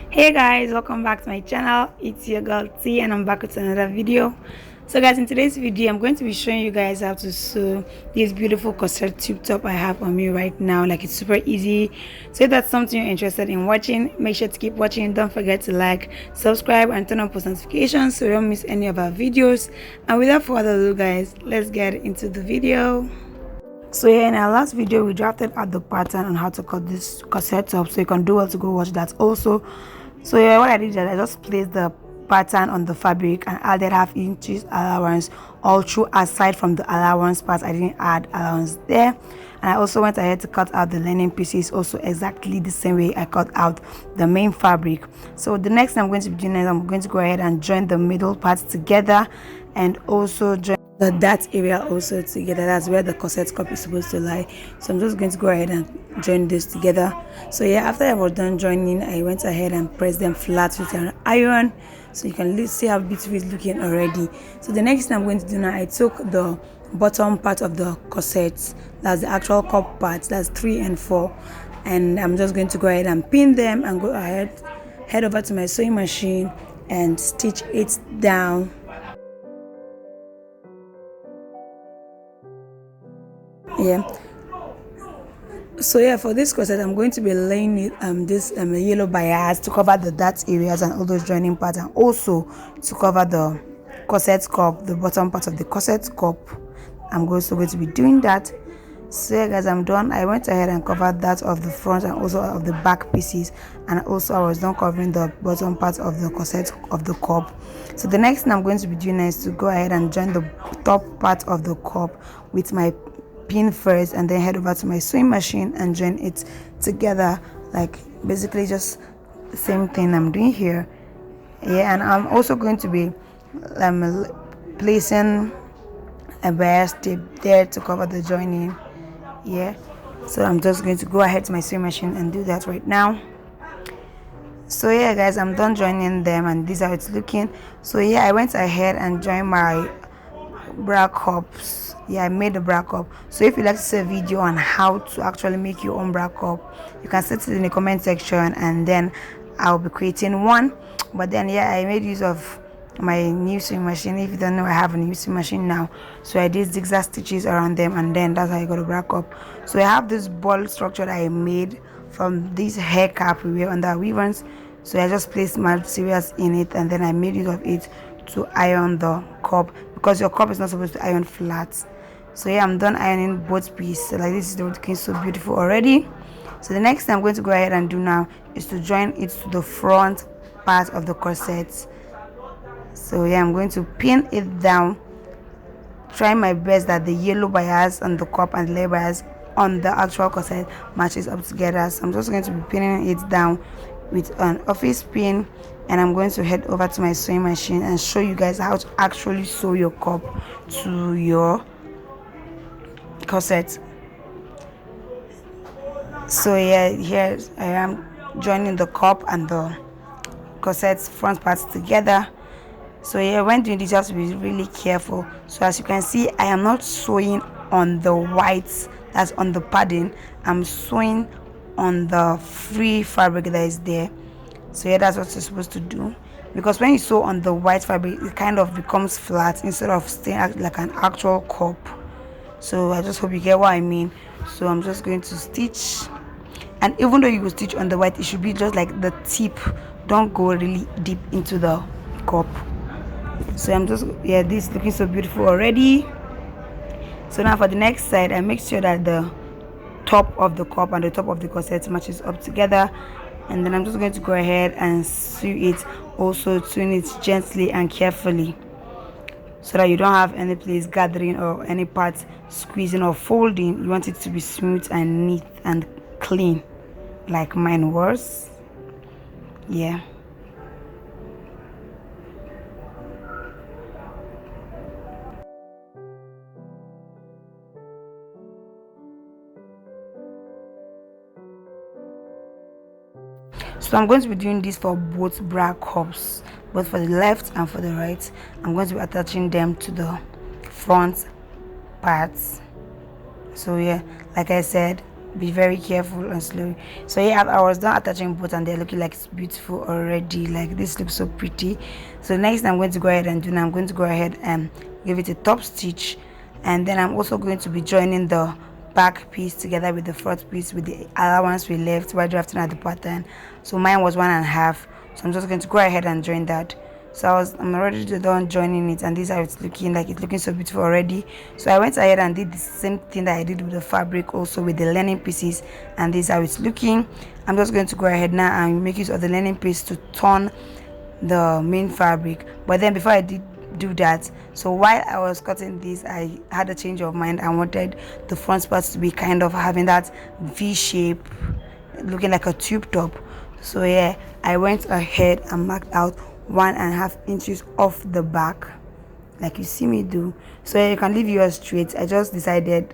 Hey guys, welcome back to my channel. It's your girl T and I'm back with another video. So guys, in today's video I'm going to be showing you guys how to sew this beautiful corset tube top I have on me right now. Like, it's super easy. So if that's something you're interested in watching, make sure to keep watching. Don't forget to like, subscribe and turn on post notifications so you don't miss any of our videos. And without further ado guys, let's get into the video. So yeah, in our last video we drafted out the pattern on how to cut this corset up, so you can do well to go watch that also. So yeah, what I did is I just placed the pattern on the fabric and added ½ inch allowance all through. Aside from the allowance part, I didn't add allowance there. And I also went ahead to cut out the lining pieces also exactly the same way I cut out the main fabric. So the next thing I'm going to be doing is I'm going to go ahead and join the middle parts together and also join that area also together. That's where the corset cup is supposed to lie. So I'm just going to go ahead and join this together. So yeah, after I was done joining, I went ahead and pressed them flat with an iron, so you can see how beautiful it's looking already. So the next thing I'm going to do now, I took the bottom part of the corset, that's the actual cup part, that's 3 and 4, and I'm just going to go ahead and pin them and go ahead, head over to my sewing machine and stitch it down. Yeah, so yeah, for this corset I'm going to be laying it this yellow bias to cover the dart areas and all those joining parts, and also to cover the corset cup, the bottom part of the corset cup. I'm also going to be doing that. So yeah guys, I'm done. I went ahead and covered that of the front and also of the back pieces, and also I was done covering the bottom part of the corset of the cup. So the next thing I'm going to be doing is to go ahead and join the top part of the cup with my pin first, and then head over to my sewing machine and join it together, like basically just the same thing I'm doing here. Yeah, and I'm also going to be placing a bias tape there to cover the joining. Yeah, so I'm just going to go ahead to my sewing machine and do that right now. So yeah guys, I'm done joining them and this is how it's looking. So yeah, I went ahead and joined my bra cups. Yeah, I made the bra cup. So if you'd like to see a video on how to actually make your own bra cup, you can set it in the comment section and then I'll be creating one. But then yeah, I made use of my new sewing machine. If you don't know, I have a new sewing machine now, so I did zigzag stitches around them, and then that's how I got a bra cup. So I have this ball structure that I made from this hair cap we wear under weavers. So I just placed materials in it and then I made use of it to iron the cup, because your cup is not supposed to iron flat. So yeah, I'm done ironing both pieces. So like, this is looking so beautiful already. So the next thing I'm going to go ahead and do now is to join it to the front part of the corset. So yeah, I'm going to pin it down, try my best that the yellow bias on the cup and the leg bias on the actual corset matches up together. So I'm just going to be pinning it down with an office pin, and I'm going to head over to my sewing machine and show you guys how to actually sew your cup to your corset. So yeah, here I am joining the cup and the corset front parts together. So yeah, when doing this you have to be really careful. So as you can see, I am not sewing on the white that's on the padding, I'm sewing on the free fabric that is there. So yeah, that's what you're supposed to do, because when you sew on the white fabric it kind of becomes flat instead of staying like an actual cup. So I just hope you get what I mean. So I'm just going to stitch, and even though you will stitch on the white, it should be just like the tip, don't go really deep into the cup. So I'm just, yeah, this is looking so beautiful already. So now for the next side, I make sure that the top of the cup and the top of the corset matches up together, and then I'm just going to go ahead and sew it, also twin it gently and carefully so that you don't have any place gathering or any part squeezing or folding. You want it to be smooth and neat and clean like mine was. Yeah. So I'm going to be doing this for both bra cups, both for the left and for the right. I'm going to be attaching them to the front parts. So yeah, like I said, be very careful and slow. So yeah, I was done attaching both and they're looking like it's beautiful already. Like this looks so pretty. So next I'm going to go ahead and do now, I'm going to go ahead and give it a top stitch, and then I'm also going to be joining the back piece together with the front piece with the allowance we left while drafting out the pattern. So mine was 1.5, so I'm just going to go ahead and join that. So I'm already done joining it, and this is how it's looking. Like it's looking so beautiful already. So I went ahead and did the same thing that I did with the fabric also with the lining pieces, and this is how it's looking. I'm just going to go ahead now and make use of the lining piece to turn the main fabric. But then before I did do that, so while I was cutting this, I had a change of mind. I wanted the front parts to be kind of having that V shape, looking like a tube top. So yeah, I went ahead and marked out 1.5 inches off the back like you see me do. So yeah, you can leave yours straight. I just decided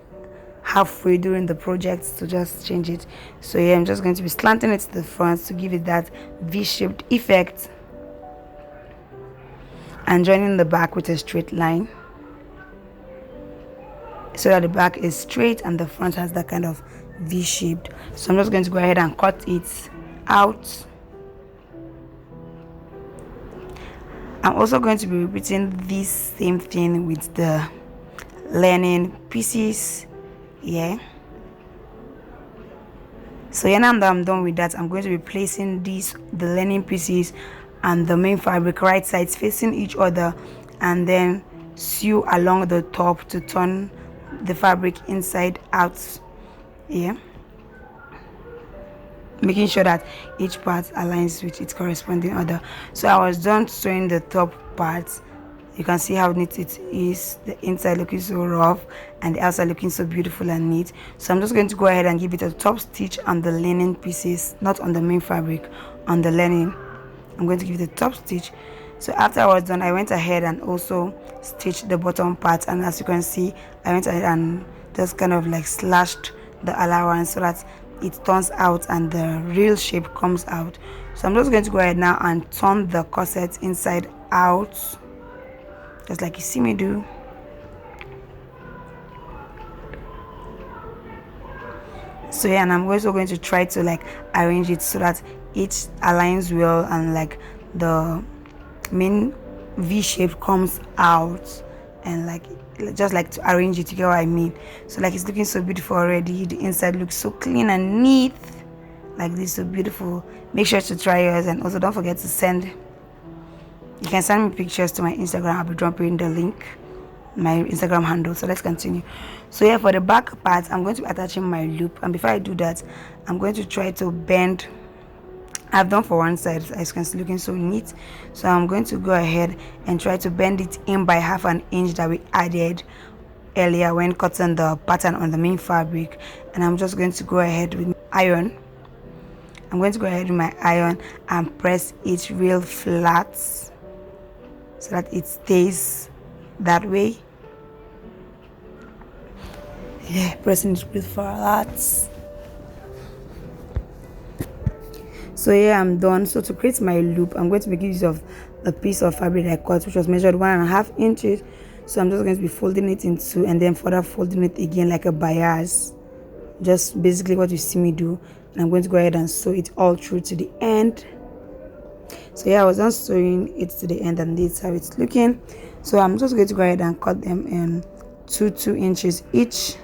halfway during the project to just change it. So yeah, I'm just going to be slanting it to the front to give it that V-shaped effect, and joining the back with a straight line so that the back is straight and the front has that kind of V-shaped. So I'm just going to go ahead and cut it out. I'm also going to be repeating this same thing with the lining pieces. Yeah. So yeah, now that I'm done with that, I'm going to be placing the lining pieces and the main fabric right sides facing each other, and then sew along the top to turn the fabric inside out. Yeah, making sure that each part aligns with its corresponding other. So I was done sewing the top parts. You can see how neat it is, the inside looking so rough and the outside looking so beautiful and neat. So I'm just going to go ahead and give it a top stitch on the lining pieces, not on the main fabric, on the lining. I'm going to give it a top stitch. So after I was done, I went ahead and also stitched the bottom part, and as you can see, I went ahead and just kind of like slashed the allowance so that it turns out and the real shape comes out. So I'm just going to go ahead now and turn the corset inside out, just like you see me do. So yeah, and I'm also going to try to like arrange it so that it aligns well and like the main V shape comes out, and like just like to arrange it, you get what I mean. So like it's looking so beautiful already. The inside looks so clean and neat, like this, so beautiful. Make sure to try yours, and also don't forget to you can send me pictures to my Instagram. I'll be dropping the link, my Instagram handle. So let's continue. So yeah, for the back part, I'm going to be attaching my loop, and before I do that, I'm going to try to bend. I've done for one side, as you can see, looking so neat. So I'm going to go ahead and try to bend it in by 1/2 inch that we added earlier when cutting the pattern on the main fabric. And I'm just going to go ahead with my iron. I'm going to go ahead with my iron and press it real flat so that it stays that way. Yeah, pressing it real flat. So yeah, I'm done. So to create my loop, I'm going to make use of the piece of fabric I cut, which was measured 1.5 inches. So I'm just going to be folding it in two and then further folding it again like a bias, just basically what you see me do. And I'm going to go ahead and sew it all through to the end. So yeah, I was done sewing it to the end, and this is how it's looking. So I'm just going to go ahead and cut them in 2 inches each.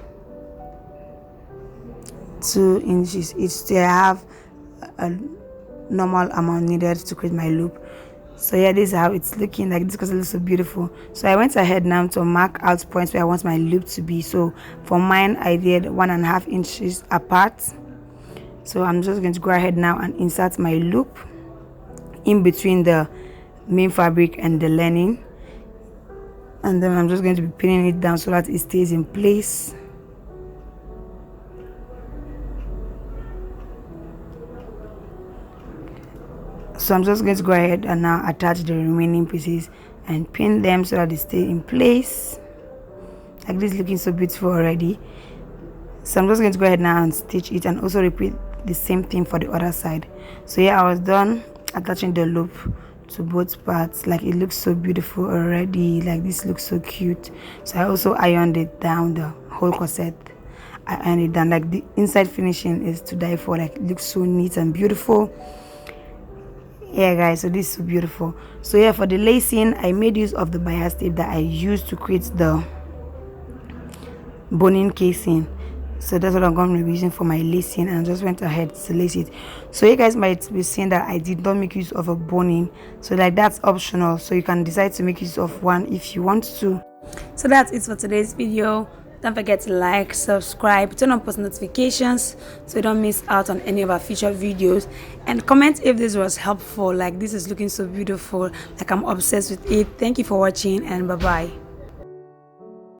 2 inches each. So I have a normal amount needed to create my loop. So yeah, this is how it's looking like, this because it looks so beautiful. So I went ahead now to mark out points where I want my loop to be. So for mine, I did 1.5 inches apart. So I'm just going to go ahead now and insert my loop in between the main fabric and the lining, and then I'm just going to be pinning it down so that it stays in place. So I'm just going to go ahead and now attach the remaining pieces and pin them so that they stay in place. Like this, looking so beautiful already. So I'm just going to go ahead now and stitch it and also repeat the same thing for the other side. So yeah, I was done attaching the loop to both parts. Like it looks so beautiful already. Like this looks so cute. So I also ironed it down, the whole corset. I ironed it down. Like the inside finishing is to die for. Like it looks so neat and beautiful. Yeah guys, so this is so beautiful. So yeah, for the lacing, I made use of the bias tape that I used to create the boning casing. So that's what I'm going to be using for my lacing, and I just went ahead to lace it. So you guys might be saying that I did not make use of a boning, so like that's optional, so you can decide to make use of one if you want to. So that's it for today's video. Don't forget to like, subscribe, turn on post notifications so you don't miss out on any of our future videos, and comment if this was helpful. Like this is looking so beautiful, like I'm obsessed with it. Thank you for watching, and bye bye.